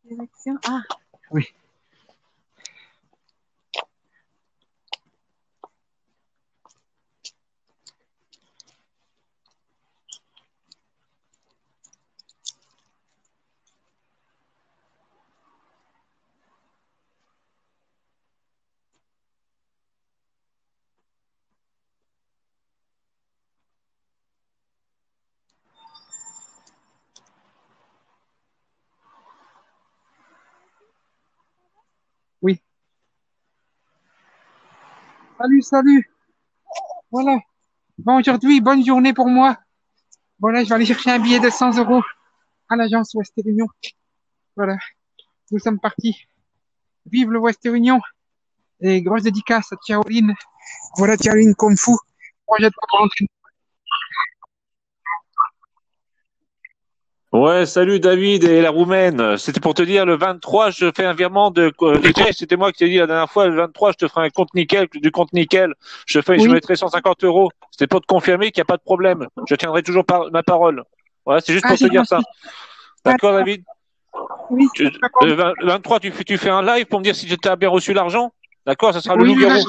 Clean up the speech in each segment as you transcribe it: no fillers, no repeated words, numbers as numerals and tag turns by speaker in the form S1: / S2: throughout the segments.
S1: Direction. Ah, oui. Oui. Salut, salut. Voilà. Bon, aujourd'hui, bonne journée pour moi. Voilà, je vais aller chercher un billet de 100 euros à l'agence Ouest Réunion. Voilà. Nous sommes partis. Vive le Ouest Réunion. Et grosse dédicace à Tiaoline. Voilà, Tiaoline Kung Fu. Projet de rentrer.
S2: Ouais, salut David et la Roumaine. C'était pour te dire, le 23, je fais un virement de... Tu sais, c'était moi qui t'ai dit la dernière fois, le 23, je te ferai un compte nickel, du compte nickel. Je
S1: Oui.
S2: mettrai 150 euros. C'était pour te confirmer qu'il n'y a pas de problème. Je tiendrai toujours ma parole. Voilà, c'est juste
S1: Ah,
S2: pour te
S1: c'est
S2: dire ça.
S1: gentil. Ah,
S2: D'accord, David?
S1: oui, d'accord.
S2: Le 23, tu fais un live pour me dire si tu as bien reçu l'argent? D'accord, ça sera le
S1: Oui,
S2: loup-garou.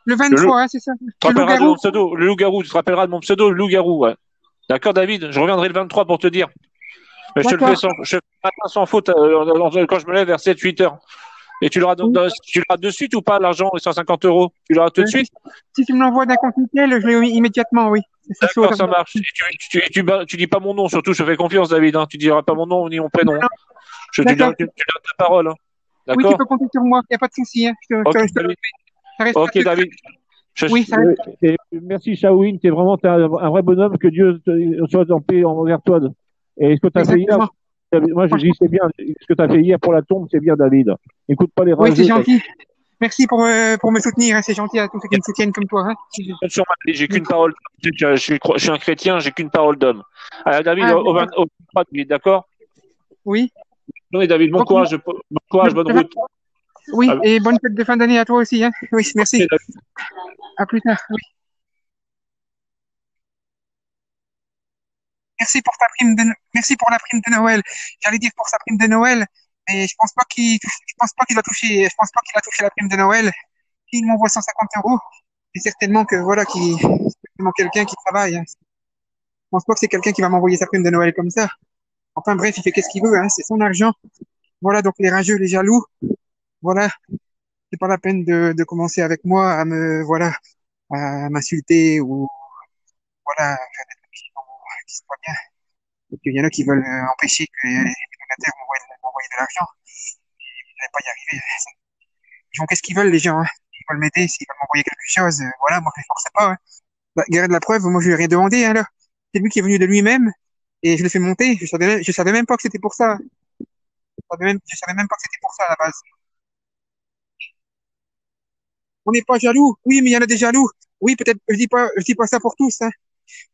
S1: le
S2: Le loup...
S1: 23, hein, c'est ça.
S2: Tu te
S1: Le
S2: rappelleras de
S1: loup-garou.
S2: mon pseudo, le loup-garou. Tu te rappelleras de mon pseudo, le loup-garou, ouais. D'accord, David? Je reviendrai le 23 pour te dire. Mais je te le fais
S1: D'accord.
S2: je fais le matin sans faute quand je me lève vers 7-8 heures. Et
S1: Oui.
S2: tu l'auras de suite ou pas l'argent, les 150 euros? Tu l'auras tout de
S1: Si,
S2: suite?
S1: si tu me l'envoies d'un compte nickel, je l'ai immédiatement, oui. C'est chaud.
S2: D'accord, ça marche. Et tu dis pas mon nom, surtout, je te fais confiance, David. Hein. Tu diras pas mon nom ni mon prénom.
S1: D'accord.
S2: Tu donnes ta parole. Hein.
S1: Oui, tu
S2: D'accord?
S1: peux compter sur moi. Il n'y a pas de souci, hein.
S2: Ok, David.
S1: Ça reste pas
S2: Ok,
S1: secret.
S2: David.
S1: Oui, ça reste.
S2: Merci, Shaoin. T'es un vrai bonhomme. Que Dieu soit en paix envers toi. Et ce que tu as fait hier,
S1: Exactement.
S2: moi, je
S1: Franchement.
S2: dis, c'est bien. Ce que tu as fait hier pour la tombe, c'est bien, David. Écoute pas les
S1: Oui, c'est
S2: rageux, David.
S1: gentil. Merci pour me soutenir, hein. C'est gentil à tous ceux qui me soutiennent comme toi, hein.
S2: Compte sur ma vie, j'ai qu'une parole d'homme. Je suis un chrétien, j'ai qu'une parole d'homme. Alors, David,
S1: Ah, d'accord.
S2: au 23, David, d'accord?
S1: Oui.
S2: Oui, David,
S1: Ok.
S2: bon courage, bonne route.
S1: Oui,
S2: Ah,
S1: et bonne fête de fin d'année à toi aussi, hein. Oui,
S2: ok,
S1: merci.
S2: David.
S1: À plus tard. Oui. Merci pour la prime de Noël. J'allais dire pour sa prime de Noël, mais je pense pas qu'il va toucher, je pense pas qu'il va toucher la prime de Noël. S'il m'envoie 150 euros, c'est certainement que voilà, c'est certainement quelqu'un qui travaille, hein. Je pense pas que c'est quelqu'un qui va m'envoyer sa prime de Noël comme ça. Enfin bref, il fait qu'est-ce qu'il veut, hein. C'est son argent. Voilà, donc les rageux, les jaloux, voilà, c'est pas la peine de commencer avec moi voilà, à m'insulter ou, voilà, faire des trucs qui sont pas bien. Donc, il y en a qui veulent empêcher que les donateurs m'envoient de l'argent. Je vais pas y arriver. Ils font qu'est-ce qu'ils veulent, les gens, hein. Ils veulent m'aider, s'ils veulent m'envoyer quelque chose, voilà, moi je les force pas, hein. Bah, regarde la preuve, moi je lui ai rien demandé, hein, là. C'est lui qui est venu de lui-même et je l'ai fait monter. Je savais même pas que c'était pour ça. Je savais même pas que c'était pour ça à la base. On n'est pas jaloux. Oui, mais il y en a des jaloux. Oui, peut-être, je dis pas ça pour tous, hein.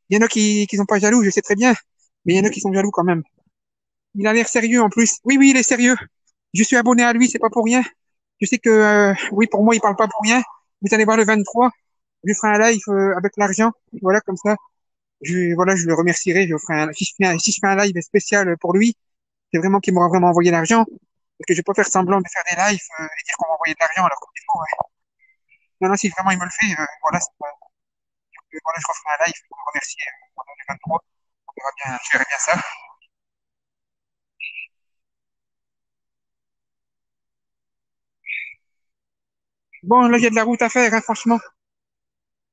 S1: Il y en a qui sont pas jaloux, je sais très bien. Mais il y en a qui sont jaloux quand même. Il a l'air sérieux en plus. Oui, oui, il est sérieux. Je suis abonné à lui, c'est pas pour rien. Je sais que, oui, pour moi, il parle pas pour rien. Vous allez voir le 23. Je ferai un live avec l'argent. Voilà, comme ça. Voilà, je le remercierai. Si je fais un live spécial pour lui, c'est vraiment qu'il m'aura vraiment envoyé l'argent. Parce que je vais pas faire semblant de faire des lives et dire qu'on m'a envoyé de l'argent alors que c'est faux, ouais. Non, non, si vraiment il me le fait, voilà, voilà, je referai un live pour me remercier pendant le 23. On verra bien, je verrai bien ça. Bon, là, il y a de la route à faire, hein, franchement.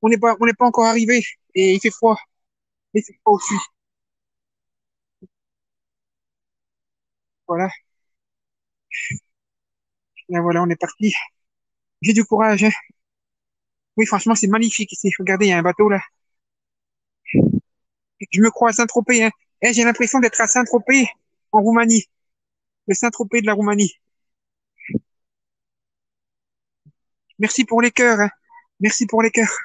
S1: On n'est pas encore arrivé et il fait froid. Il fait froid aussi. Voilà. Là, voilà, on est parti. J'ai du courage, hein. Oui, franchement, c'est magnifique ici. Regardez, il y a un bateau là. Je me crois à Saint-Tropez, hein. Eh, j'ai l'impression d'être à Saint-Tropez, en Roumanie. Le Saint-Tropez de la Roumanie. Merci pour les cœurs, hein. Merci pour les cœurs.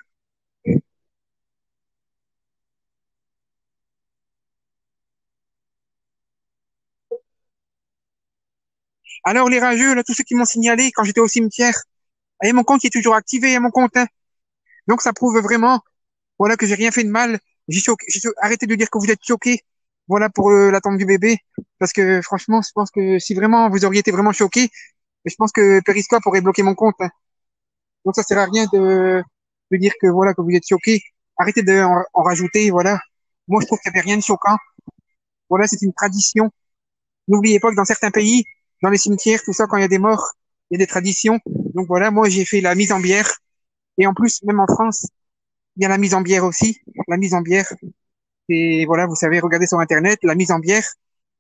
S1: Alors, les rageux, là, tous ceux qui m'ont signalé quand j'étais au cimetière, et mon compte qui est toujours activé, hein, mon compte, hein. Donc, ça prouve vraiment, voilà, que j'ai rien fait de mal. Arrêtez de dire que vous êtes choqués. Voilà pour l'attente du bébé. Parce que franchement, je pense que si vraiment vous auriez été vraiment choqué, je pense que Periscope aurait bloqué mon compte, hein. Donc ça sert à rien de dire que voilà que vous êtes choqué. Arrêtez de en rajouter, voilà. Moi, je trouve qu'il n'y avait rien de choquant. Voilà, c'est une tradition. N'oubliez pas que dans certains pays, dans les cimetières, tout ça, quand il y a des morts, il y a des traditions. Donc voilà, moi, j'ai fait la mise en bière. Et en plus, même en France, il y a la mise en bière aussi. La mise en bière. Et voilà, vous savez, regardez sur Internet, la mise en bière.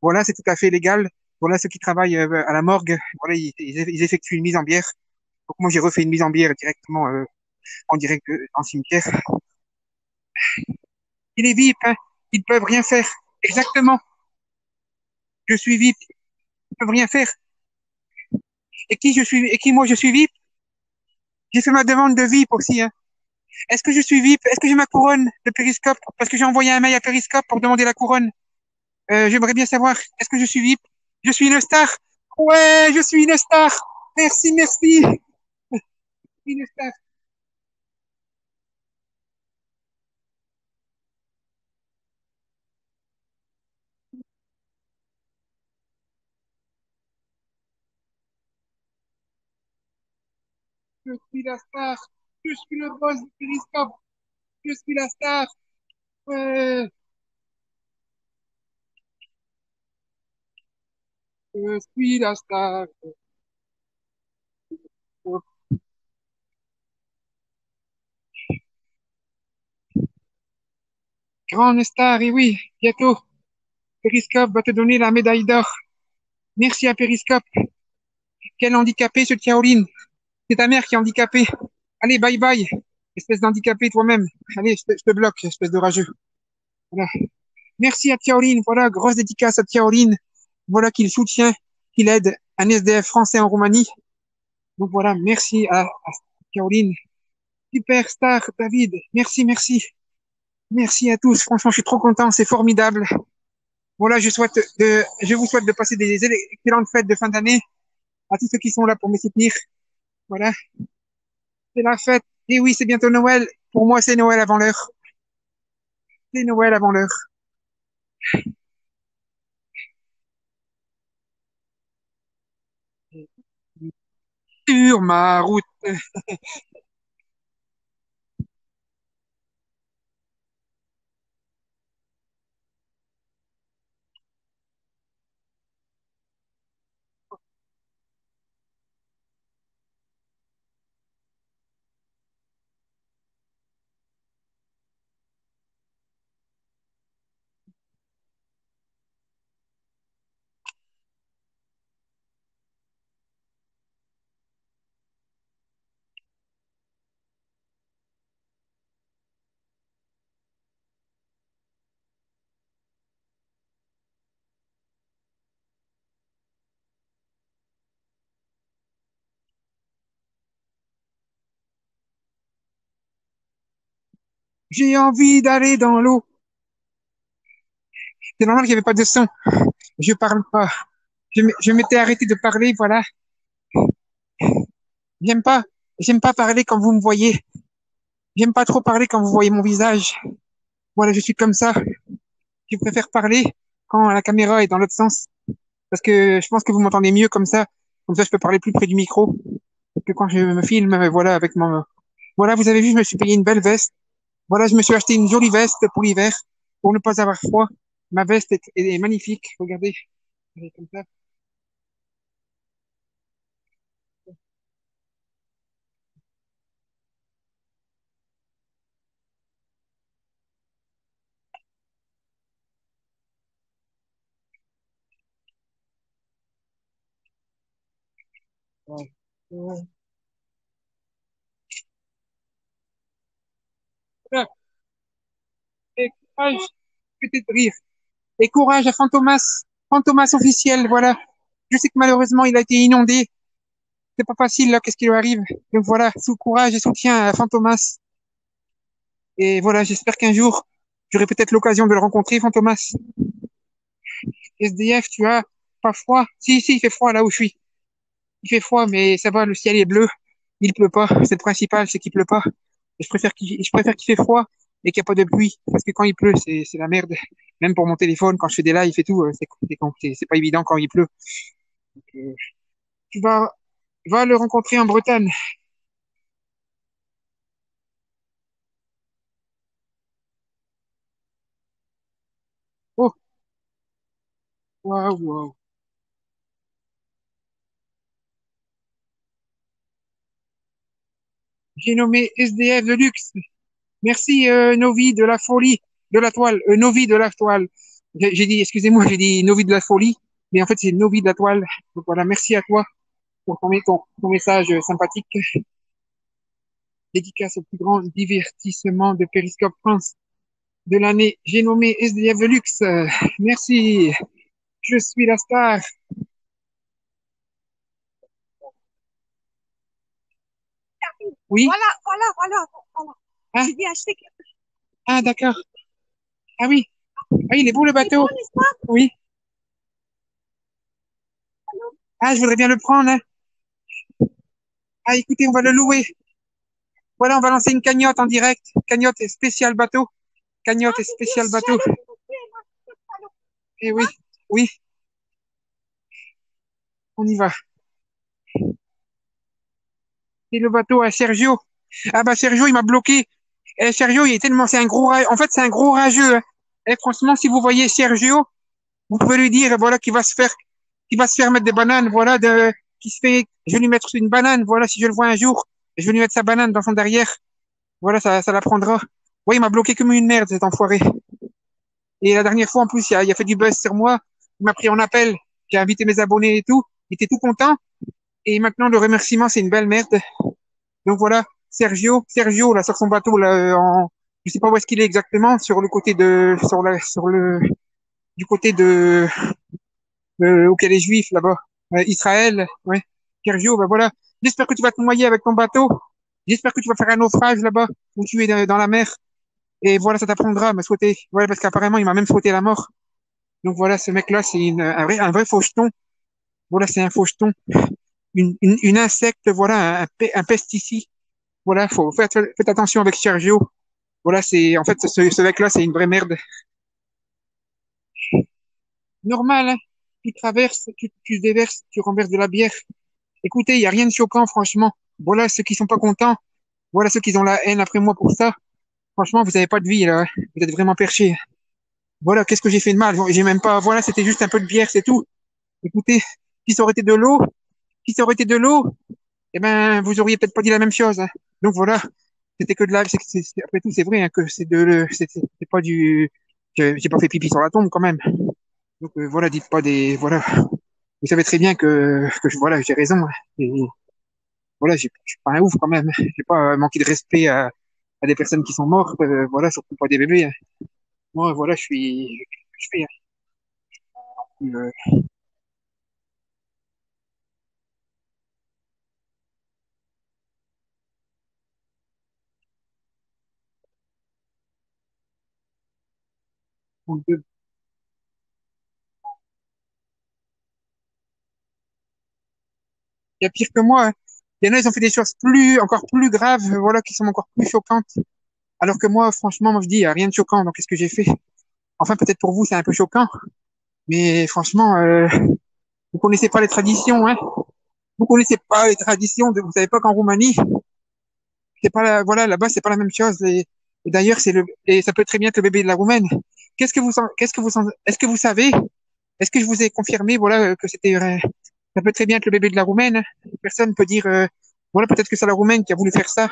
S1: Voilà, c'est tout à fait légal. Voilà, ceux qui travaillent à la morgue, voilà, ils effectuent une mise en bière. Donc moi, j'ai refait une mise en bière directement en direct en cimetière. Et les VIP, hein, ils peuvent rien faire. Exactement. Je suis VIP, ils peuvent rien faire. Et qui moi je suis VIP? J'ai fait ma demande de VIP aussi, hein. Est-ce que je suis VIP? Est-ce que j'ai ma couronne de Périscope? Parce que j'ai envoyé un mail à Périscope pour demander la couronne. J'aimerais bien savoir, est-ce que je suis VIP? Je suis une star? Ouais, je suis une star. Merci, merci. Je suis une star. Je suis la star. Je suis le boss de Périscope. Je suis la star. Ouais, je suis la star. Grande star, et oui, bientôt, Périscope va te donner la médaille d'or. Merci à Périscope. Quel handicapé, ce Tiaoline. C'est ta mère qui est handicapée. Allez, bye bye, espèce d'handicapé toi-même. Allez, je te bloque, espèce de rageux. Voilà. Merci à Tiaoline. Voilà, grosse dédicace à Tiaoline. Voilà qu'il soutient, qu'il aide un SDF français en Roumanie. Donc voilà, merci à Tiaoline. Superstar, David. Merci, merci. Merci à tous. Franchement, je suis trop content. C'est formidable. Voilà, je vous souhaite de passer des excellentes fêtes de fin d'année à tous ceux qui sont là pour me soutenir. Voilà, c'est la fête. Et oui, c'est bientôt Noël. Pour moi, c'est Noël avant l'heure. C'est Noël avant l'heure. Sur ma route. J'ai envie d'aller dans l'eau. C'est normal qu'il n'y avait pas de son. Je parle pas. Je m'étais arrêté de parler, voilà. J'aime pas, j'aime pas parler quand vous me voyez. J'aime pas trop parler quand vous voyez mon visage. Voilà, je suis comme ça. Je préfère parler quand la caméra est dans l'autre sens. Parce que je pense que vous m'entendez mieux comme ça. Comme ça, je peux parler plus près du micro. Que quand je me filme, voilà, avec mon, voilà, vous avez vu, je me suis payé une belle veste. Voilà, je me suis acheté une jolie veste pour l'hiver, pour ne pas avoir froid. Ma veste est magnifique. Regardez. Elle est comme ça. Ouais. Ouais. Voilà. Et courage, peut-être rire. Et courage à Fantomas. Fantomas officiel, voilà. Je sais que malheureusement, il a été inondé. C'est pas facile, là, qu'est-ce qui lui arrive. Donc voilà, sous courage et soutien à Fantomas. Et voilà, j'espère qu'un jour, j'aurai peut-être l'occasion de le rencontrer, Fantomas. SDF, tu as pas froid? Si, si, il fait froid là où je suis. Il fait froid, mais ça va, le ciel est bleu. Il pleut pas. C'est le principal, c'est qu'il pleut pas. Je préfère qu'il fait froid. et qu'il n'y a pas de pluie. Parce que quand il pleut, c'est la merde. Même pour mon téléphone, quand je fais des lives et tout, c'est pas évident quand il pleut. Euh, tu vas le rencontrer en Bretagne. Oh, waouh, waouh. J'ai nommé SDF de luxe. Merci, Novi de la folie, de la toile, Novi de la toile. J'ai dit, excusez-moi, j'ai dit Novi de la folie, mais en fait, c'est Novi de la toile. Donc voilà, merci à toi pour ton message sympathique. Dédicace au plus grand divertissement de Periscope France de l'année. J'ai nommé SDF Deluxe. Merci. Je suis la star. Oui. Voilà. Ah, j'ai dit acheter quelque chose. Ah, d'accord. Ah oui. Ah, il est beau le bateau. Oui. Ah, je voudrais bien le prendre, hein. Ah, écoutez, on va le louer. Voilà, on va lancer une cagnotte en direct. Cagnotte spécial bateau. Cagnotte spécial bateau. Et oui, oui, on y va. Et le bateau à Sergio. Ah bah Sergio, il m'a bloqué. Eh, Sergio, il est tellement, c'est un gros, en fait, c'est un gros rageux, hein. Et franchement, si vous voyez Sergio, vous pouvez lui dire, voilà, qu'il va se faire mettre des bananes, voilà, qui se fait, je vais lui mettre une banane, voilà, si je le vois un jour, je vais lui mettre sa banane dans son derrière. Voilà, ça l'apprendra. Oui, il m'a bloqué comme une merde, cet enfoiré. Et la dernière fois, en plus, il a fait du buzz sur moi. Il m'a pris en appel. J'ai invité mes abonnés et tout. Il était tout content. Et maintenant, le remerciement, c'est une belle merde. Donc voilà, Sergio, là, sur son bateau, là, je sais pas où est-ce qu'il est exactement, sur le côté du côté auquel les Juifs, là-bas. Israël, ouais. Sergio, ben voilà. J'espère que tu vas te noyer avec ton bateau. J'espère que tu vas faire un naufrage là-bas, où tu es dans la mer. Et voilà, ça t'apprendra à me souhaiter. Voilà, parce qu'apparemment, il m'a même souhaité la mort. Donc voilà, ce mec-là, c'est un vrai faucheton. Voilà, c'est un faucheton. Une insecte, voilà, un pesticide. Voilà, faites attention avec Sergio. Voilà, en fait, ce mec-là, c'est une vraie merde. Normal, hein. Tu traverses, tu déverses, tu renverses de la bière. Écoutez, il y a rien de choquant, franchement. Voilà, ceux qui sont pas contents. Voilà, ceux qui ont la haine après moi pour ça. Franchement, vous avez pas de vie, là. Vous êtes vraiment perchés. Voilà, qu'est-ce que j'ai fait de mal? J'ai même pas, voilà, c'était juste un peu de bière, c'est tout. Écoutez, si ça aurait été de l'eau, si ça aurait été de l'eau, eh ben, vous auriez peut-être pas dit la même chose, hein. Donc voilà, c'était que de la, après tout, c'est vrai, hein, que c'est pas j'ai pas fait pipi sur la tombe quand même. Donc voilà, dites pas voilà, vous savez très bien voilà, j'ai raison, hein. Et voilà, je suis pas un ouf quand même. J'ai pas manqué de respect à des personnes qui sont mortes, voilà, surtout pas des bébés, hein. Moi, voilà, je fais, euh, il y a pire que moi, hein. Il y en a, ils ont fait des choses encore plus graves, voilà, qui sont encore plus choquantes. Alors que moi, franchement, moi, je dis, il y a rien de choquant dans qu'est-ce que j'ai fait. Enfin, peut-être pour vous, c'est un peu choquant, mais franchement, vous connaissez pas les traditions, hein. Vous connaissez pas les traditions vous savez pas qu'en Roumanie, c'est pas voilà, là-bas, c'est pas la même chose. Et d'ailleurs, et ça peut très bien être le bébé de la Roumaine. Est-ce que vous savez, est-ce que je vous ai confirmé, voilà, que ça peut très bien être le bébé de la Roumaine. Personne peut dire, voilà, peut-être que c'est la Roumaine qui a voulu faire ça.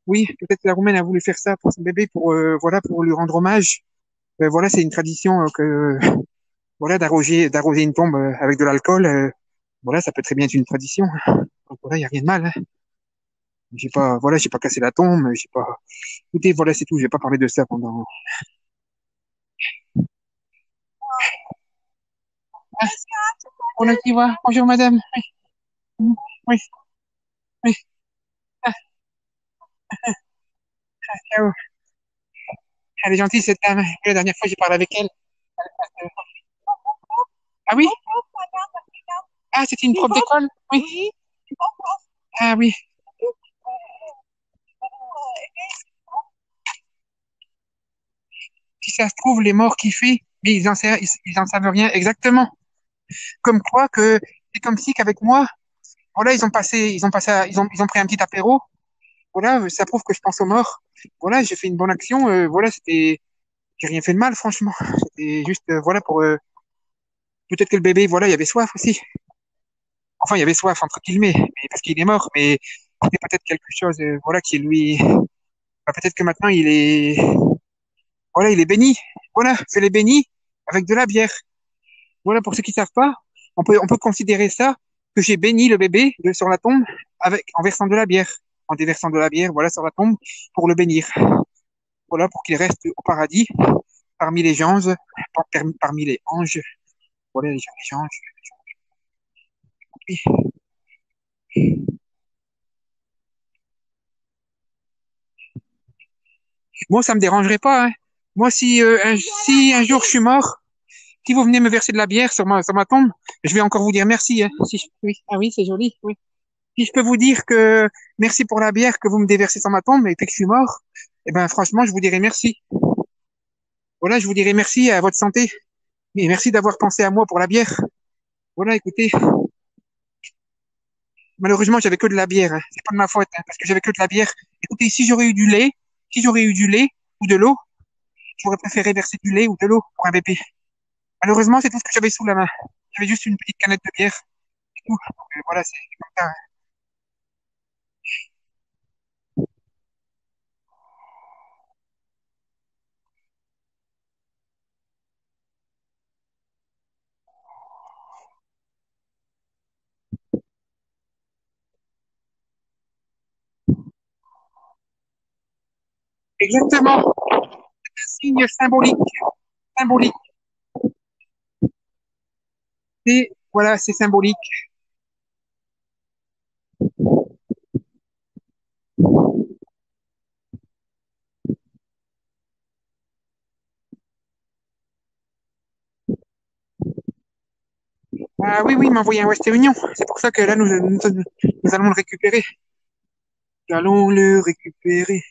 S1: Oui, peut-être que la Roumaine a voulu faire ça pour son bébé, voilà, pour lui rendre hommage. Voilà, c'est une tradition voilà, d'arroser une tombe avec de l'alcool. Voilà, ça peut très bien être une tradition. Donc voilà, il y a rien de mal, hein. J'ai pas cassé la tombe, j'ai pas. Écoutez, voilà, c'est tout. Je vais pas parler de ça pendant. Ah, on a qui va. Bonjour, madame. Oui, oui, oui. Ah, ciao. Elle est gentille, cette dame. La dernière fois, j'ai parlé avec elle. Ah oui? Ah, c'était une prof d'école? Oui. Ah oui. ça se trouve, les morts qu'il fait, mais ils en savent rien exactement. Comme quoi que c'est comme si qu'avec moi, voilà, ils ont pris un petit apéro. Voilà, ça prouve que je pense aux morts. Voilà, j'ai fait une bonne action. Voilà, j'ai rien fait de mal, franchement. C'était juste, voilà, peut-être que le bébé, voilà, il y avait soif aussi. Enfin, il y avait soif, entre guillemets, mais parce qu'il est mort, mais c'était peut-être quelque chose, voilà, qui lui, bah, peut-être que maintenant voilà, il est béni. Voilà, je l'ai béni avec de la bière. Voilà, pour ceux qui savent pas, on peut considérer ça que j'ai béni le bébé sur la tombe en versant de la bière, en déversant de la bière, voilà, sur la tombe pour le bénir. Voilà, pour qu'il reste au paradis parmi les anges, parmi les anges. Voilà, les anges. Oui. Moi, ça me dérangerait pas, hein. Moi, si un jour je suis mort, si vous venez me verser de la bière sur ma tombe, je vais encore vous dire merci, hein. Oui. Ah oui, c'est joli, oui. Si je peux vous dire que merci pour la bière que vous me déversez sur ma tombe et que je suis mort, eh ben, franchement, je vous dirai merci. Voilà, je vous dirai merci à votre santé et merci d'avoir pensé à moi pour la bière. Voilà, écoutez, malheureusement, j'avais que de la bière, hein. C'est pas de ma faute, hein, parce que j'avais que de la bière. Écoutez, si j'aurais eu du lait ou de l'eau, j'aurais préféré verser du lait ou de l'eau pour un bébé. Malheureusement, c'est tout ce que j'avais sous la main. J'avais juste une petite canette de bière. C'est tout. Donc, voilà, c'est comme ça, hein. Exactement. Signe symbolique. Symbolique. Voilà, c'est symbolique. Ah oui, oui, il m'a envoyé un Western Union. C'est pour ça que là, nous allons le récupérer. Nous allons le récupérer.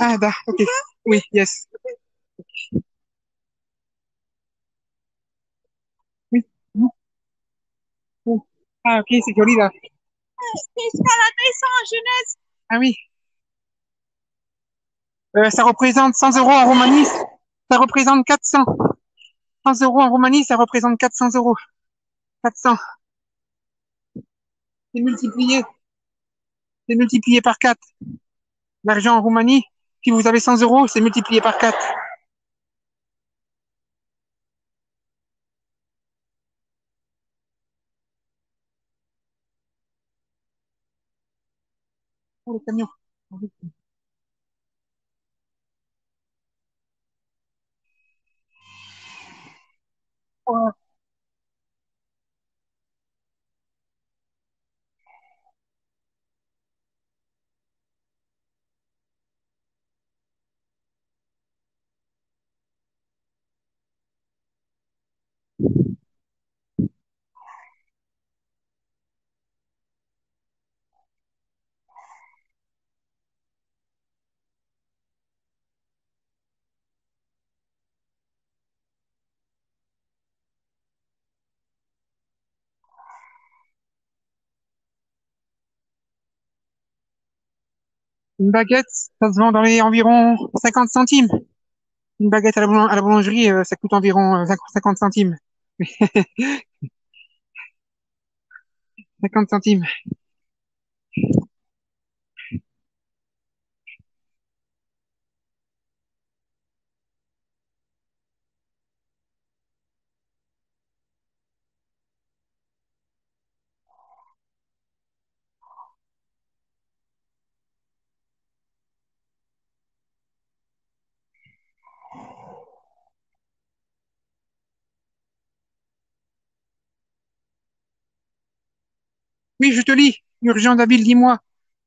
S1: Ah, ok. Oui, yes. Oui. Oui, oui. Ah, ok, c'est joli là. Ah oui. Ça représente 100 euros en Roumanie. Ça représente 400. 100 euros en Roumanie, ça représente 400 euros. 400. C'est multiplié. C'est multiplié par 4. L'argent en Roumanie, si vous avez 100 euros, c'est multiplié par 4. Oh, le camion. Oh, une baguette, ça se vend dans les environ 50 centimes. Une baguette à la boulangerie, ça coûte environ 50 centimes. 50 centimes. Oui, je te lis. Urgent, David, dis-moi.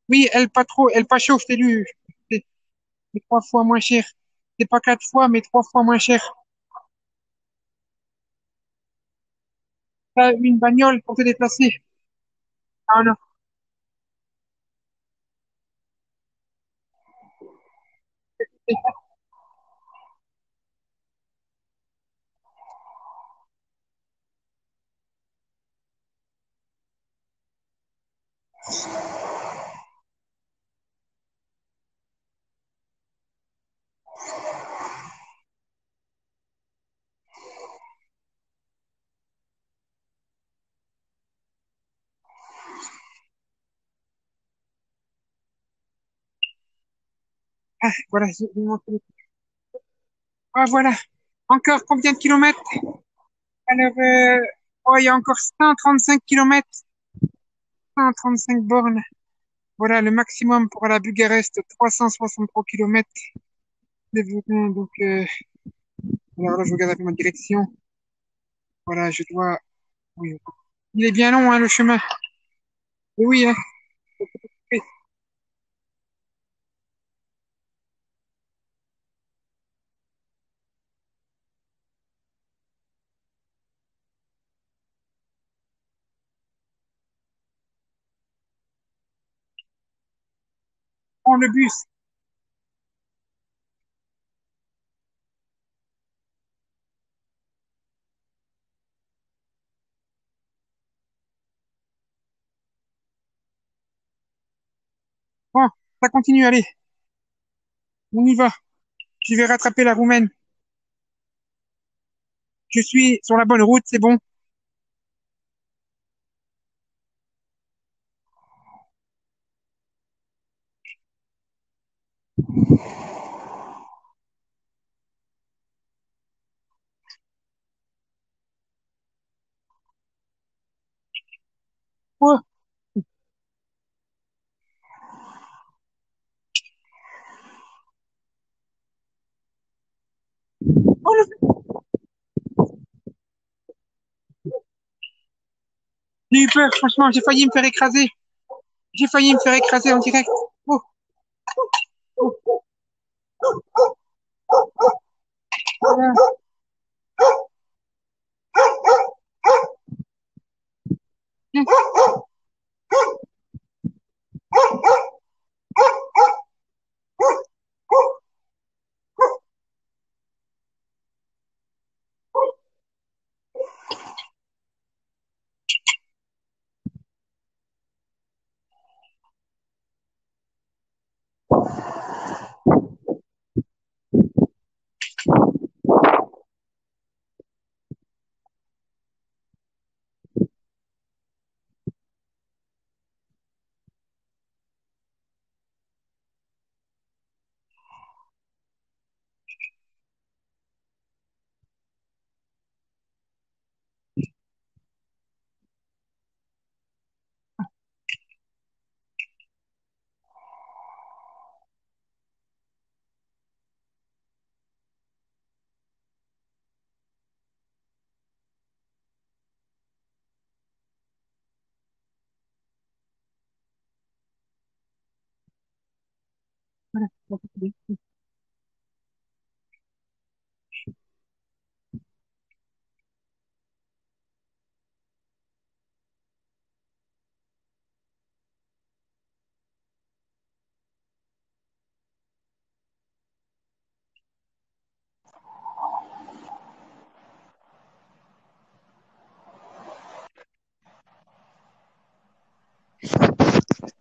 S1: Oui, elle pas trop, elle pas chaud, je t'ai lu. C'est 3 fois moins cher. C'est pas 4 fois, mais 3 fois moins cher. T'as une bagnole pour te déplacer. Ah non. Ah, voilà, j'ai montré. Ah, voilà. Encore combien de kilomètres? Alors, oh, il y a encore 135 kilomètres, 135 bornes. Voilà, le maximum pour la Bucarest, 363 kilomètres. Donc, alors là, je regarde un peu ma direction. Voilà, je dois. Oui. Il est bien long, hein, le chemin. Et oui, hein. Oui. Prends le bus. Bon, ça continue, allez, on y va. Je vais rattraper la Roumaine. Je suis sur la bonne route, c'est bon. Oh, oh, j'ai eu peur, franchement, j'ai failli me faire écraser. J'ai failli me faire écraser en direct. Oh, oh, voilà.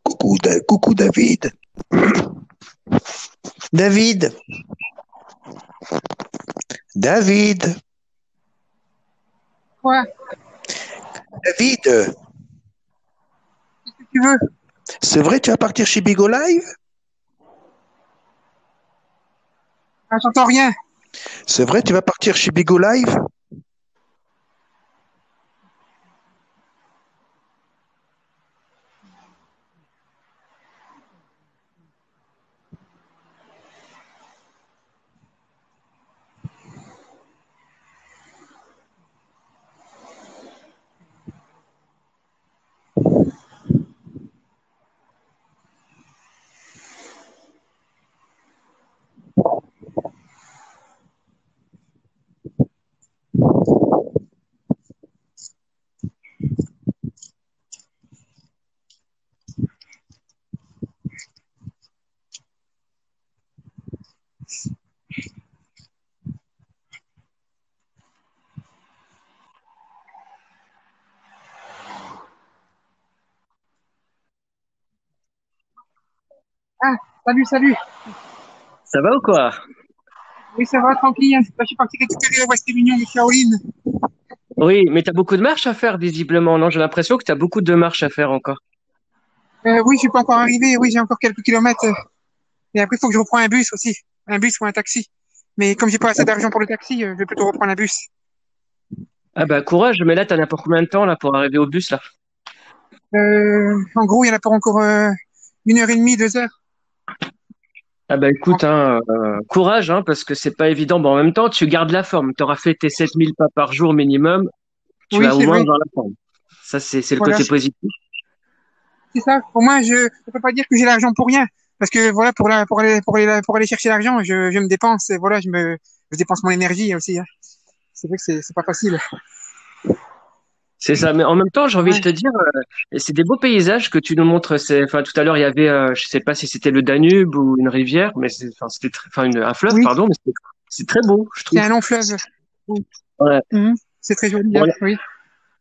S3: Coucou, coucou David. David, David,
S1: Quoi?
S3: David,
S1: Qu'est-ce que tu veux?
S3: c'est vrai tu vas partir chez Bigo Live?
S1: Ah, j'entends rien.
S3: C'est vrai tu vas partir chez Bigo Live?
S1: Ah, salut, salut.
S4: Ça va ou quoi?
S1: Oui, ça va, tranquille. Hein. Là, je suis parti récupérer le Western Union de Shaolin.
S4: Oui, mais t'as beaucoup de marches à faire, visiblement, non? J'ai l'impression que t'as beaucoup de marches à faire encore.
S1: Oui, je suis pas encore arrivé. Oui, j'ai encore quelques kilomètres. Et après, il faut que je reprenne un bus aussi. Un bus ou un taxi. Mais comme j'ai pas assez d'argent pour le taxi, je vais plutôt reprendre un bus.
S4: Ah bah courage, mais là t'en as pour combien de temps là pour arriver au bus là?
S1: En gros, il y en a pour encore 1 heure et demie, 2 heures.
S4: Ah bah
S1: En-
S4: écoute, hein, courage, hein, parce que c'est pas évident. Bon, en même temps, tu gardes la forme. T'auras fait tes 7000 pas par jour minimum. Tu
S1: Oui,
S4: vas au
S1: c'est
S4: moins
S1: vrai.
S4: avoir la forme. Ça, c'est le
S1: Voilà,
S4: côté positif.
S1: c'est ça. Au moins, je ne peux pas dire que j'ai l'argent pour rien. Parce que voilà, pour aller chercher l'argent, je me dépense. Et voilà, je dépense mon énergie aussi. Hein. C'est vrai que c'est pas facile.
S4: C'est ça. Mais en même temps, j'ai envie de
S1: Ouais.
S4: te dire, c'est des beaux paysages que tu nous montres. Enfin, tout à l'heure, il y avait, je sais pas si c'était le Danube ou une rivière, mais un fleuve,
S1: Oui,
S4: pardon, mais c'est très beau, je
S1: c'est
S4: trouve.
S1: un long fleuve. Oui.
S4: Ouais.
S1: Mhm. C'est très joli.
S4: Bon,
S1: Hein. Oui.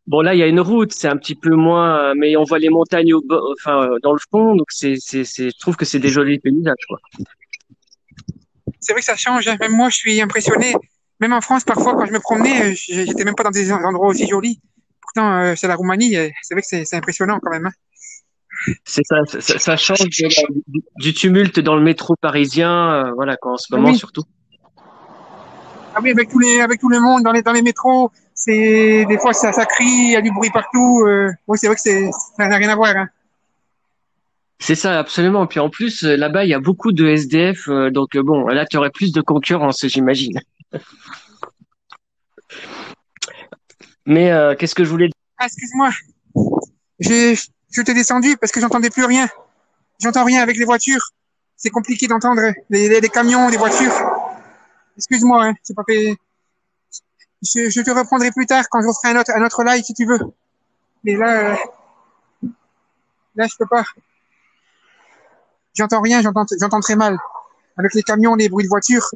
S4: bon, là, il y a une route, c'est un petit peu moins, mais on voit les montagnes enfin, dans le fond, donc je trouve que c'est des jolis paysages, quoi.
S1: C'est vrai que ça change. Hein. Même moi, je suis impressionné. Même en France, parfois, quand je me promenais, j'étais même pas dans des endroits aussi jolis. Pourtant, c'est la Roumanie. C'est vrai que c'est impressionnant quand même. Hein.
S4: C'est ça, ça change du tumulte dans le métro parisien, voilà, quoi, en ce
S1: Ah
S4: moment
S1: oui,
S4: surtout.
S1: ah oui, avec tout le monde dans les métros, des fois ça crie, il y a du bruit partout. Oui, c'est vrai que ça n'a rien à voir. Hein.
S4: C'est ça, absolument. Puis en plus, là-bas, il y a beaucoup de SDF, donc bon, là, tu aurais plus de concurrence, j'imagine. Mais qu'est-ce que je voulais dire?
S1: Ah, excuse-moi, j'ai, je t'ai descendu parce que j'entendais plus rien. J'entends rien avec les voitures. C'est compliqué d'entendre les camions, les voitures. Excuse-moi, hein, c'est pas fait. Je te reprendrai plus tard quand je referai un autre live si tu veux. Mais là, je peux pas. J'entends rien, j'entends très mal. Avec les camions, les bruits de voitures.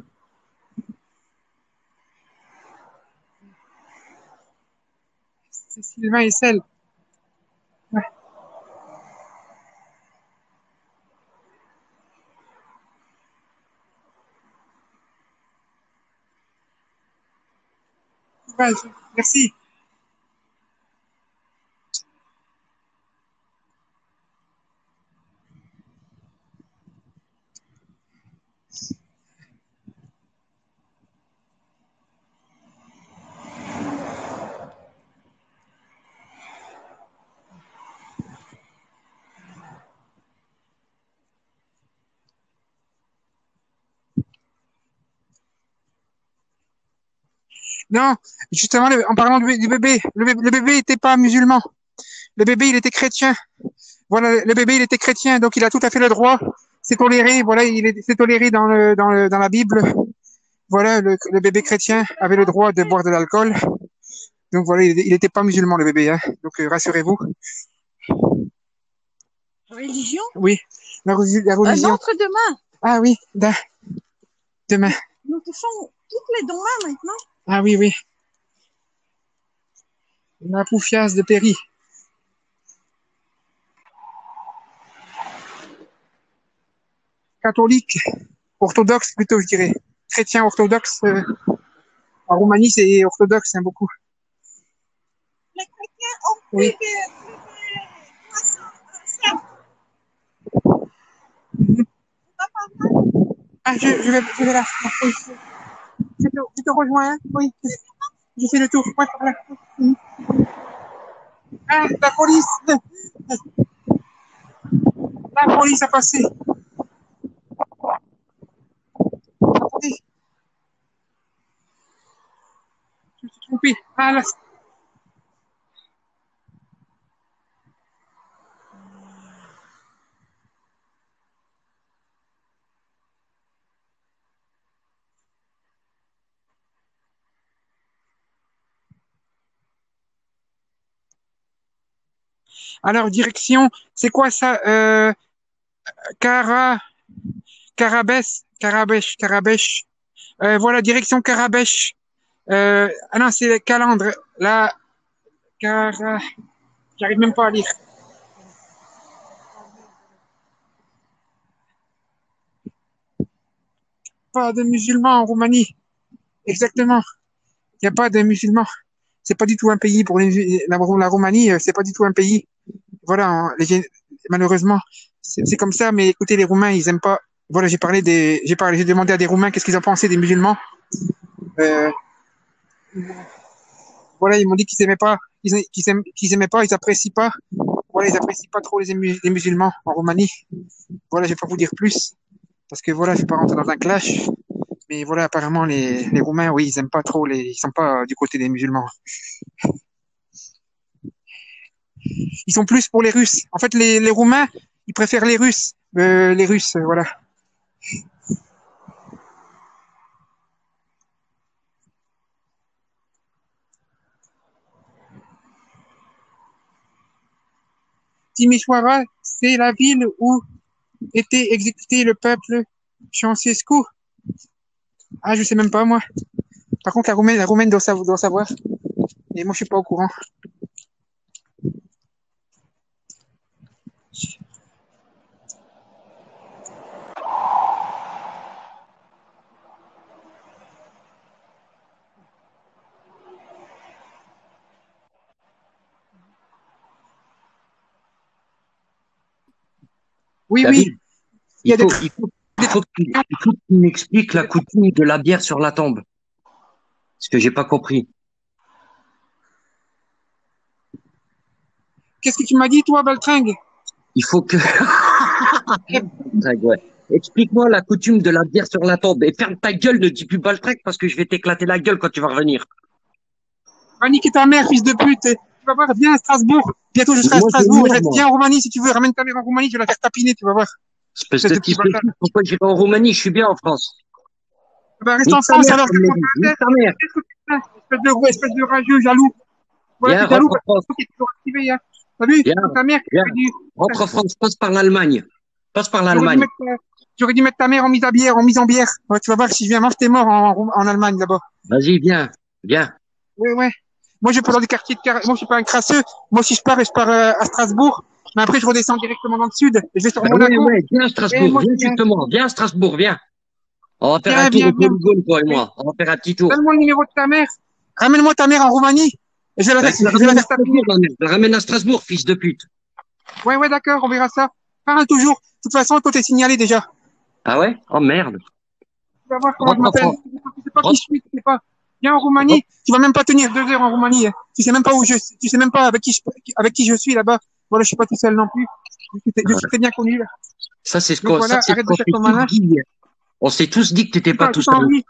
S1: C'est Sylvain et Celle. Ouais. Ouais, merci. Non, justement, en parlant du bébé, le bébé n'était pas musulman. Le bébé, il était chrétien. Voilà, le bébé, il était chrétien, donc il a tout à fait le droit. C'est toléré, voilà, c'est toléré dans la Bible. Voilà, le bébé chrétien avait le droit de boire de l'alcool. Donc voilà, il n'était pas musulman, le bébé. Hein. Donc rassurez-vous.
S5: Religion?
S1: Oui, la
S5: Un
S1: religion.
S5: autre demain.
S1: Ah oui, demain.
S5: Nous touchons toutes les demain maintenant.
S1: Ah oui, oui. La poufias de Péry. Catholique, orthodoxe plutôt, je dirais. Chrétien orthodoxe. En Roumanie, c'est orthodoxe, hein, beaucoup.
S5: Les chrétiens ont
S1: Oui.
S5: plus de 300
S1: Mhm.
S5: pas par là.
S1: Ah, je vais là. Oui. Je te rejoins, hein. Oui. Je fais le tour. Ouais, par là. Mhm. Ah, la police a passé. Attendez, je me suis trompé. Ah, là. Alors, direction, c'est quoi ça? Cara, Carabès, Carabèche, Carabèche. Voilà, direction Carabèche. Ah non, c'est Calandre. Là, Cara... J'arrive même pas à lire. Pas de musulmans en Roumanie. Exactement. Il n'y a pas de musulmans. C'est pas du tout un pays pour la Roumanie, c'est pas du tout un pays. Voilà, hein, malheureusement, c'est comme ça. Mais écoutez, les Roumains, ils aiment pas. Voilà, j'ai demandé à des Roumains qu'est-ce qu'ils en pensaient des musulmans. Euh, voilà, ils m'ont dit qu'ils aimaient pas, qu'ils aimaient pas, ils apprécient pas. Voilà, ils apprécient pas trop les musulmans en Roumanie. Voilà, je vais pas vous dire plus parce que voilà, je vais pas rentrer dans un clash. Mais voilà, apparemment, les Roumains, oui, ils aiment pas trop ils sont pas du côté des musulmans. Ils sont plus pour les Russes. En fait, les Roumains, ils préfèrent les Russes, voilà. Timișoara, c'est la ville où était exécuté le peuple Ceausescu. Ah, je sais même pas, moi. Par contre, la Roumaine doit savoir. Et moi, je suis pas au courant. Oui, oui,
S6: David,
S1: il y
S6: il
S1: a des
S6: faut, il faut, il faut que tu m'expliques la coutume de la bière sur la tombe. Parce que j'ai pas compris.
S1: Qu'est-ce que tu m'as dit, toi, Baltringue?
S6: Il faut que... Ouais. Explique-moi la coutume de la bière sur la tombe. Et ferme ta gueule, ne dis plus Baltrec parce que je vais t'éclater la gueule quand tu vas revenir.
S1: Va niquer ta mère, fils de pute. Tu vas voir, viens à Strasbourg. Bientôt, je serai à
S6: Moi, je
S1: Strasbourg.
S6: meurs, moi.
S1: Viens en Roumanie si tu veux. Ramène ta mère en Roumanie, je vais la faire tapiner, tu vas voir.
S6: Espèce
S1: Espèce
S6: de
S1: de petit
S6: type de
S1: bâtard.
S6: fou. Pourquoi j'irai en Roumanie? Je suis bien en France.
S1: Bah, reste
S6: Nique
S1: en
S6: ta
S1: France
S6: mère,
S1: alors,
S6: comme
S1: qu'est-ce
S6: le
S1: qu'on
S6: dit.
S1: fait?
S6: Nique ta mère.
S1: Qu'est-ce que tu fais? Espèce de rageux, jaloux. Voilà,
S6: Viens,
S1: t'es jaloux
S6: rentre en
S1: parce
S6: France.
S1: que tu es toujours activé, hein. T'as vu?
S6: Viens,
S1: Ta mère,
S6: viens. Rentre en France. Passe par l'Allemagne. Passe par
S1: j'aurais dû
S6: l'Allemagne.
S1: mettre, j'aurais dû mettre ta mère en mise en bière. Ouais, tu vas voir, si je viens, mange tes morts en Allemagne, là-bas.
S6: Vas-y, viens. Viens.
S1: Ouais, ouais. Moi, je peux dans des quartiers moi, je suis pas un crasseux. Moi, si je pars à Strasbourg. Mais après, je redescends directement dans le sud. Et je vais sur
S6: Ben ouais,
S1: Monaco.
S6: ouais. Viens à
S1: Et
S6: Strasbourg.
S1: moi,
S6: Viens
S1: je viens.
S6: justement. Viens à Strasbourg. Viens. On va faire un
S1: Viens,
S6: tour
S1: viens,
S6: au
S1: viens.
S6: polygone, toi et
S1: Oui.
S6: moi. On va faire un petit tour.
S1: Donne-moi le numéro de ta mère. Ramène-moi ta mère en Roumanie. Et
S6: Ben, tu la
S1: je vais la
S6: ramènes à
S1: faire tapiner.
S6: Strasbourg, ma mère. Je la ramène à Strasbourg, fils de pute.
S1: Ouais, ouais, d'accord, on verra ça. Parle toujours. De toute façon, toi, t'es signalé déjà.
S6: Ah ouais? Oh merde.
S1: Tu vas voir comment je
S6: Rentre en
S1: m'appelle.
S6: France.
S1: Tu sais pas qui
S6: Rentre,
S1: je suis, tu sais pas. Viens en
S6: rentre.
S1: Roumanie. Tu vas même pas tenir 2 heures en Roumanie. Tu sais même pas tu sais même pas avec qui je suis là-bas. Voilà, je suis pas tout seul non plus. Je suis très bien connu, là. Donc
S6: Ça,
S1: voilà,
S6: c'est ce
S1: arrête de
S6: qu'on
S1: faire
S6: s'est
S1: ton
S6: tous
S1: malin.
S6: dit. On s'est tous dit que t'étais pas tout
S1: Si t'as
S6: seul.
S1: envie,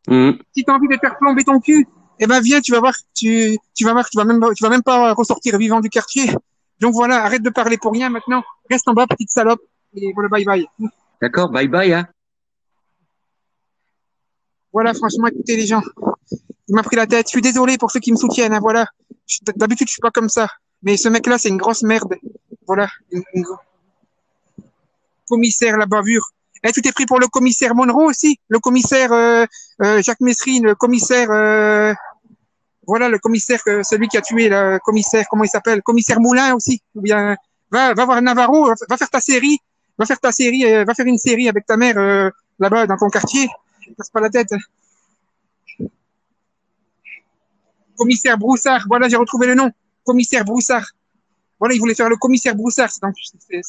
S6: Hum.
S1: si t'as envie de faire plomber ton cul, eh ben viens, tu vas voir, tu vas voir, tu vas même pas ressortir vivant du quartier. Donc voilà, arrête de parler pour rien maintenant. Reste en bas, petite salope. Et voilà, bye bye.
S6: D'accord? Bye bye, hein.
S1: Voilà, franchement, écoutez les gens, il m'a pris la tête. Je suis désolé pour ceux qui me soutiennent, hein, voilà. D'habitude, je suis pas comme ça. Mais ce mec-là, c'est une grosse merde. Voilà, commissaire la bavure. Et tu t'es pris pour le commissaire Monroe aussi, le commissaire Jacques Messrine, le commissaire voilà le commissaire celui qui a tué le commissaire comment il s'appelle, commissaire Moulin aussi. Ou bien va voir Navarro, va faire ta série, va faire une série avec ta mère là-bas dans ton quartier. Casse pas la tête. Commissaire Broussard, voilà j'ai retrouvé le nom. Commissaire Broussard. Voilà il voulait faire le commissaire Broussard, donc c'est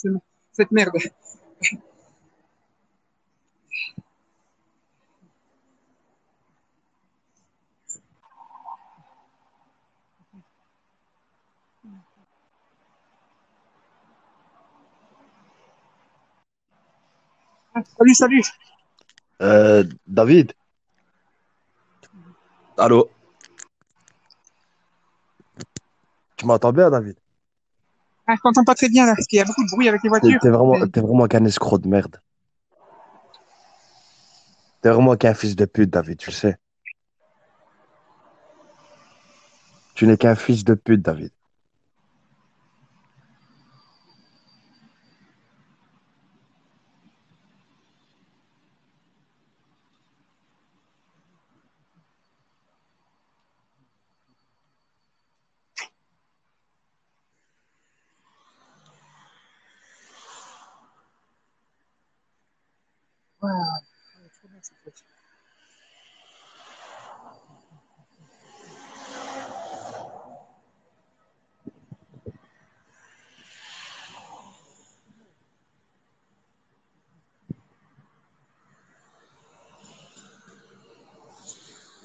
S1: cette merde. Salut, salut.
S7: David, allô, tu m'entends bien, David?
S1: Ah, je t'entends pas très bien là, parce qu'il y a beaucoup de bruit avec les
S7: T'es
S1: voitures.
S7: t'es vraiment, t'es vraiment qu'un escroc de merde. T'es vraiment qu'un fils de pute, David, tu le sais. Tu n'es qu'un fils de pute, David.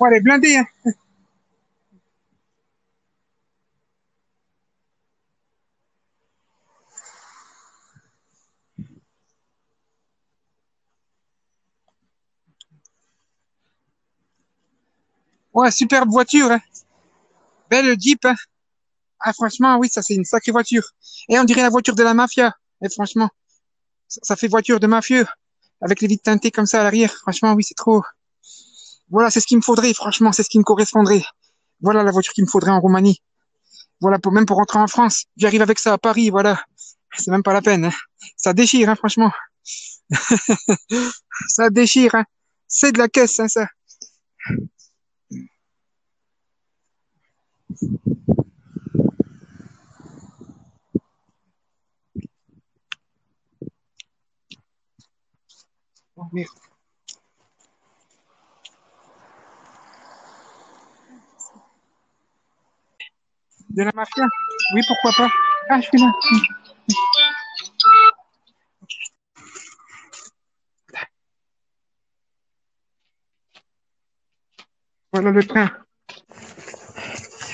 S1: Ouais, elle est blindée, hein. Ouais, superbe voiture, hein. Belle Jeep, hein. Ah, franchement, oui, ça, c'est une sacrée voiture. Et on dirait la voiture de la mafia. Et franchement, ça fait voiture de mafieux. Avec les vitres teintées comme ça à l'arrière. Franchement, oui, c'est trop. Voilà, c'est ce qu'il me faudrait, franchement, c'est ce qui me correspondrait. Voilà la voiture qu'il me faudrait en Roumanie. Voilà, même pour rentrer en France. J'arrive avec ça à Paris, voilà. C'est même pas la peine, hein. Ça déchire, hein, franchement. Ça déchire, hein. C'est de la caisse, hein, ça. Oh, merde. De la mafia? Oui, pourquoi pas. Ah, je suis là. Voilà le train.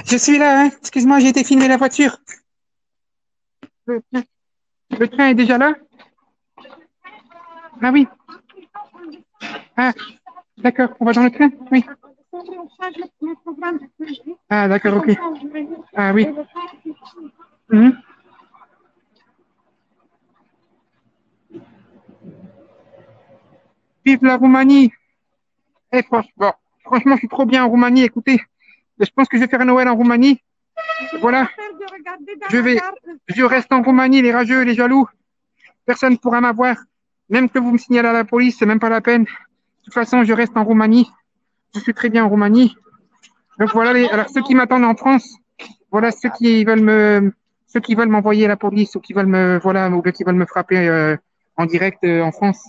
S1: Je suis là, hein. Excuse-moi, j'ai été filmer la voiture. Le train, le train est déjà là? Ah oui. Ah, d'accord. On va dans le train? Oui. Ah, d'accord, ok. Ah oui. Mhm. Vive la Roumanie! Eh, franchement, je suis trop bien en Roumanie. Écoutez, je pense que je vais faire Noël en Roumanie. Voilà. Je vais, je reste en Roumanie, les rageux, les jaloux. Personne ne pourra m'avoir. Même que vous me signalez à la police, c'est même pas la peine. De toute façon, je reste en Roumanie. Je suis très bien en Roumanie. Donc voilà, alors ceux qui m'attendent en France, voilà ceux qui veulent m'envoyer à la police ou qui veulent ou bien qui veulent me frapper en direct en France.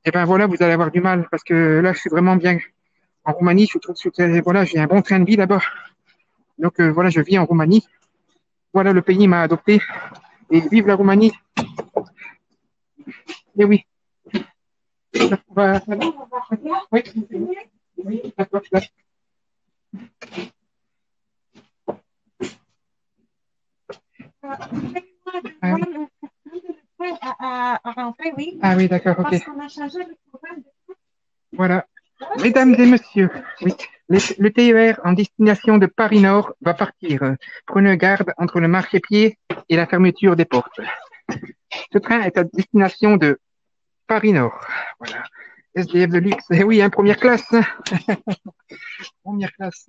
S1: Et ben voilà, vous allez avoir du mal parce que là, je suis vraiment bien en Roumanie. Je trouve que voilà, j'ai un bon train de vie là-bas. Donc voilà, je vis en Roumanie. Voilà, le pays m'a adopté. Et vive la Roumanie. Et oui. Oui. Oui, d'accord. Ah oui. Oui. Ah oui, d'accord, ok. Voilà. Mesdames et messieurs, oui, le TER en destination de Paris-Nord va partir. Prenez garde entre le marchepied et la fermeture des portes. Ce train est à destination de Paris-Nord. Voilà. SDF de luxe. Eh oui, hein, première classe. Première classe.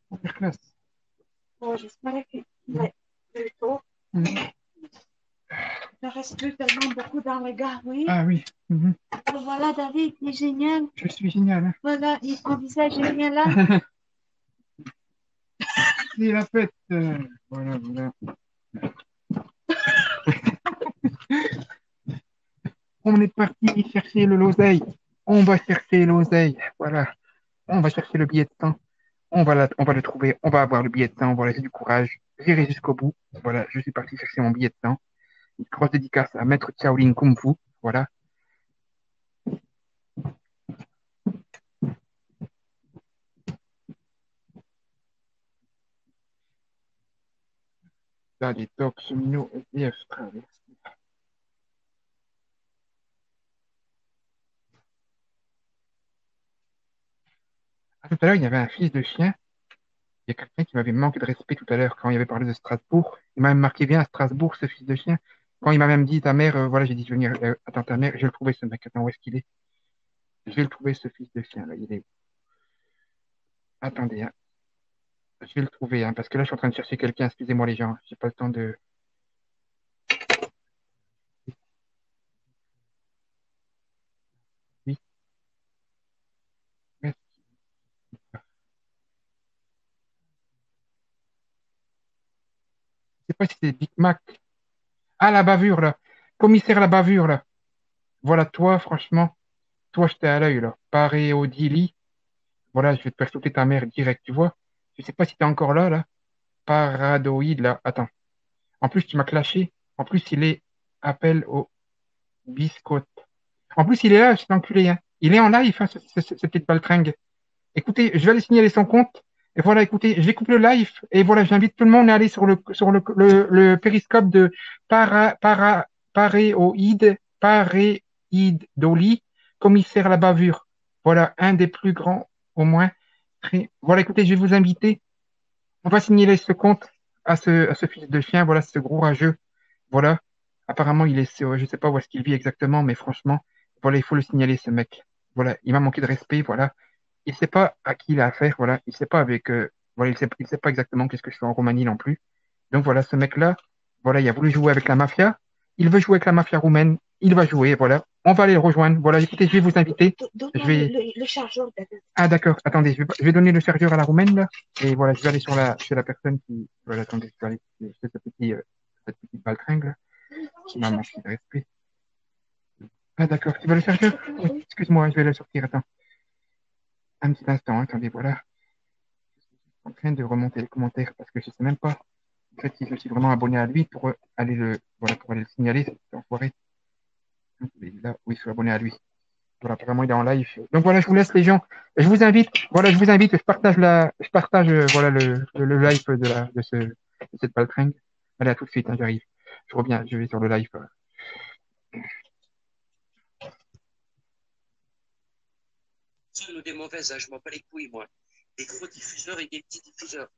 S1: Première classe.
S5: Bon, j'espère qu'il est tôt.
S1: Mhm.
S5: Il ne reste plus tellement beaucoup dans le gare, oui.
S1: Ah oui. Mhm.
S5: Voilà, David, il est génial.
S1: Je suis génial, hein.
S5: Voilà, ton visage est génial là.
S1: C'est la fête. Voilà, voilà. On est parti chercher le l'oseille. On va chercher l'oseille. Voilà. On va chercher le billet de temps. On va le trouver. On va avoir le billet de temps. Voilà, j'ai du courage. J'irai jusqu'au bout. Voilà, je suis parti chercher mon billet de temps. Une grosse dédicace à Maître Shaolin Kung Fu. Voilà. Là, des tocs, cheminots, SDF, traverse. Ah, tout à l'heure, il y avait un fils de chien. Il y a quelqu'un qui m'avait manqué de respect tout à l'heure quand il avait parlé de Strasbourg. Il m'a même marqué bien à Strasbourg, ce fils de chien. Quand il m'a même dit, ta mère, voilà, j'ai dit, je vais venir, attends, ta mère, je vais le trouver, ce mec. Attends, où est-ce qu'il est? Je vais le trouver, ce fils de chien, là, il est où? Attendez, hein. Je vais le trouver, hein, parce que là, je suis en train de chercher quelqu'un. Excusez-moi, les gens. J'ai pas le temps de. Oui, merci. Je sais pas si c'est Big Mac. Ah, la bavure, là. Commissaire, la bavure, là. Voilà, toi, franchement, toi, je t'ai à l'œil, là. Paréodili. Voilà, je vais te faire sauter ta mère direct, tu vois. Je sais pas si t'es encore là, là. Paradoïde, là. Attends. En plus, tu m'as clashé. En plus, il est appel au biscotte. En plus, il est là, cet enculé, hein. Il est en live, hein, ce petite baltringue. Écoutez, je vais aller signaler son compte. Et voilà, écoutez, je découpe le live. Et voilà, j'invite tout le monde à aller sur le périscope de Paréoïde Dolly, commissaire à la bavure. Voilà, un des plus grands, au moins. Voilà, écoutez, je vais vous inviter. On va signaler ce compte à ce fils de chien. Voilà, ce gros rageux. Voilà. Apparemment, je sais pas où est-ce qu'il vit exactement, mais franchement, voilà, il faut le signaler, ce mec. Voilà, il m'a manqué de respect, voilà. Il sait pas à qui il a affaire, voilà. Il sait pas voilà, il sait pas exactement qu'est-ce que je fais en Roumanie non plus. Donc voilà, ce mec-là, voilà, il a voulu jouer avec la mafia. Il veut jouer avec la mafia roumaine. Il va jouer, voilà. On va aller le rejoindre. Voilà, écoutez, je vais vous inviter. Je
S5: Donne-moi
S1: vais.
S5: le chargeur.
S1: Ah, d'accord. Attendez, je vais donner le chargeur à la roumaine, là. Et voilà, je vais aller chez la personne qui, voilà, attendez, je vais aller chez cette petite baltringue, là, qui m'a manqué de respect. Ah, d'accord. Tu veux le chargeur? Oui, excuse-moi, je vais le sortir. Attends. Un petit instant, attendez, voilà. Je suis en train de remonter les commentaires parce que je sais même pas, en fait, si je suis vraiment abonné à lui pour pour aller le signaler, cet enfoiré. Là, oui, je suis abonné à lui. Voilà, apparemment, il est en live. Donc voilà, je vous laisse les gens. Je partage, voilà, le live de cette baltringue. Allez, à tout de suite, hein, j'arrive. Je reviens, je vais sur le live.
S6: Des mauvaises, hein, je m'en bats les couilles, moi. Des gros diffuseurs et des petits diffuseurs.